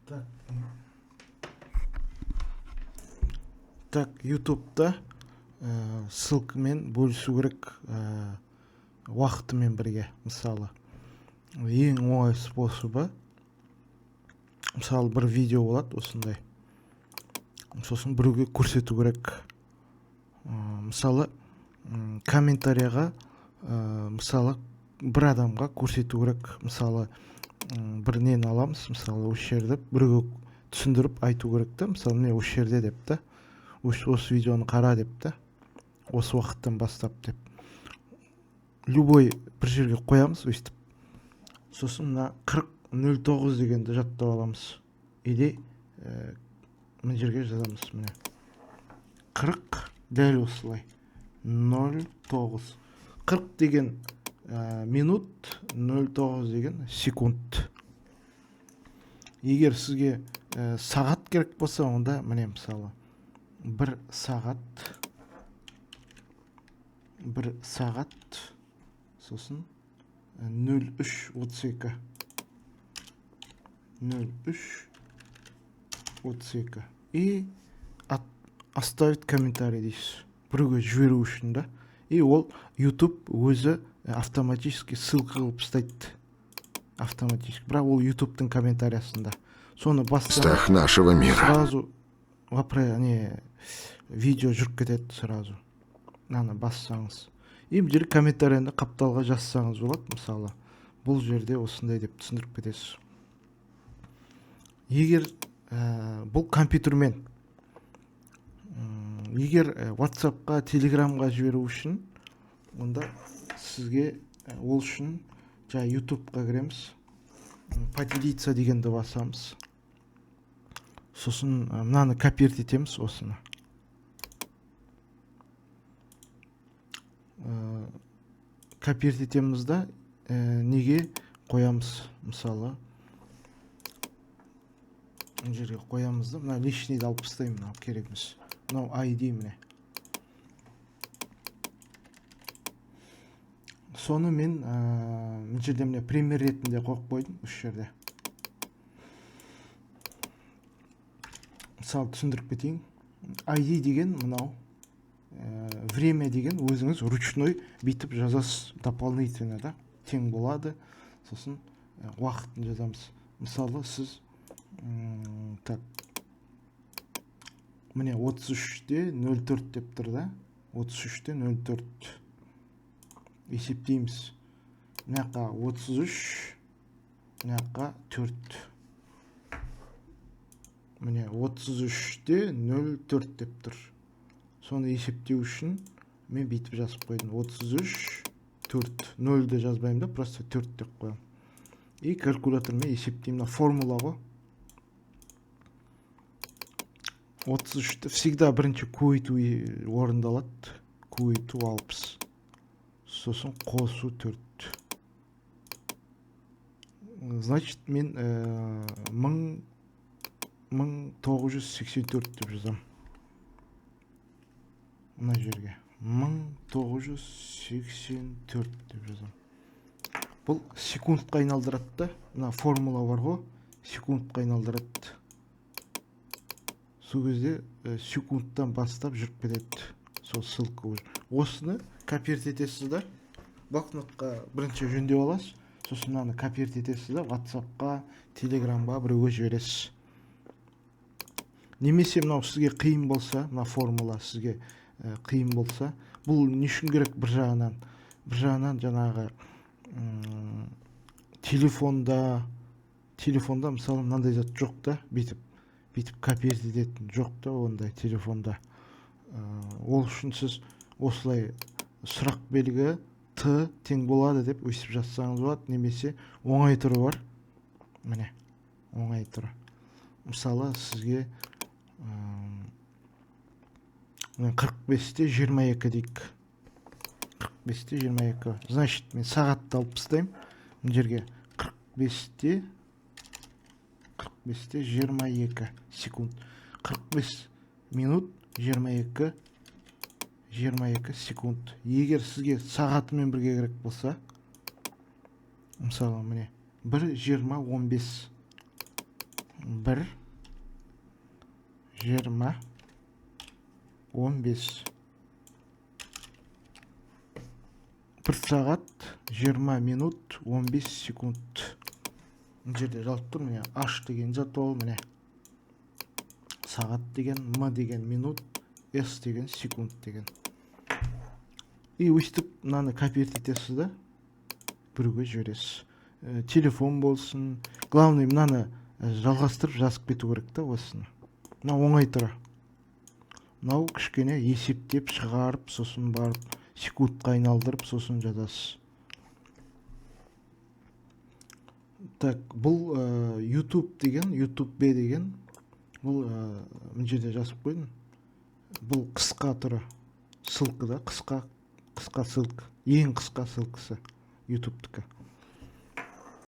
Так, так ютубта ссылкамен бөлісу керек уақытымен бірге. Мысалы ең оңай способы, мысалы бір видео болады осындай, сосын біреуге көрсету керек. Мысалы комментарияға мысалы бір адамға көрсету керек. Мысалы бір нені аламыз, мысалы осы жерді біреуге түсіндіріп айту керек та, мысалы міне осы жерде деп та, осы видеоны қара деп та, осы уақыттан бастап деп любой бір жерге қоямыз өйстіп. Сосын мына 40:09 дегенді жаттап аламыз. Или мына жерге жазамыз, міне 40 дәл осылай 09. 40 деген минут, 09 деген секунд. Егер сізге сағат керек болса, онда міне мысалы 1 сағат, сосын 03:32. 03:32. И оставить комментарий дейсіз. Біреуге жіберу үшін да. И ол YouTube өзі автоматически ссылка қылып тастайды. Автоматически. Бірақ ол YouTube'тың комментариясында. Соны Страх нашего мира. Сразу видео жүріп кетеді сразу. Наны бассаңыз. И бұл жерге комментарияны қапталға жазсаңыз болады. Мысалы, бұл жерде осындай деп түсіндіріп кетесіз. Егер бұл компьютермен, егер WhatsAppқа, Telegramға жіберу үшін, онда сізге ол үшін YouTube'ға кіреміз. Поделиться дегенді басамыз. Сосын мынаны копировать етеміз осыны. Копировать етеміз да неге қоямыз? Мысалы мына жерге қоямыз да, мына лишнийді алып тастаймын, мынау керек емес. Мынау ID міне. Соны мен мына жерде міне пример ретінде қойып қойдым осы жерде. Мысалы түсіндіріп кетейін. ID деген мынау, время деген өзіңіз ручной бүйтіп жазасыз, дополнительно да, тең болады. Сосын уақытын жазамыз. Мысалы сіз так, міне 33:04 деп тұр да, 33:04 есептейміз. Мынақа 33, мынақа 4. Міне 33:04 деп тұр. Соны есептеу үшін мен бүйтіп жазып қойдым. 33:04. 0-ді жазбаймын да, просто 4 деп қоямын. И калькулятормен есептеймін. Формула ғой. 33-ті всегда бірінші көбейту орындалады. Көбейту 60. Сосын қосу 4. Значит, мен 1984 деп жазам. Мына жерге 1984 деп жазам. Бұл секундқа айналдырады да. Мына формула бар ғой, секундқа айналдырады. Сол кезде секундтан бастап жүріп кетеді. Сол ссылка. Осыны копировать етесіз да, блокнотқа бірінші жөндеп аласыз. Сосын мынаны копировать етесіз да, WhatsAppқа, Telegramға біреуге жібересіз. Немесе мынау сізге қиын болса, мына формула сізге қиын болса, бұл не үшін керек? Бір жағынан жаңағы телефонда мысалы мынандай зат жоқ да, бүйтіп копировать ететін жоқ та, ондай телефонда. Ол үшін сіз осылай сұрақ белгі Т тең болады деп өйстіп жазсаңыз болады. Немесе оңай түрі бар. Міне, оңай түрі. Мысалы сізге 45:22 дейік. 45:22. Значит, мен сағатты алып тастаймын. Мына жерге 45:22 секунд. 45 минут 22 секунд. Егер сізге сағатымен бірге керек болса, мысалы міне 1:20:15. 1 20 15 1 сағат 20 минут 15 секунд. Мына жерде жазылып тұр, міне H деген зат ол, міне сағат деген, M деген минут, S деген секунд деген. И өстіп мынаны копировать етесіз да, біреуге жібересіз. Телефон болсын, главный мынаны жалғастырып жазып кету керек та осыны. Мына оңай тұра. Мынау кішкене есептеп шығарып, сосын барып секундқа айналдырып, сосын жазасыз. Так, бұл YouTube деген, YouTube B деген, бұл мына жерде жазып қойдым. Бұл қысқа түрі, ссылка да, қысқа ссылка, ең қысқа ссылкасы YouTube-тікі.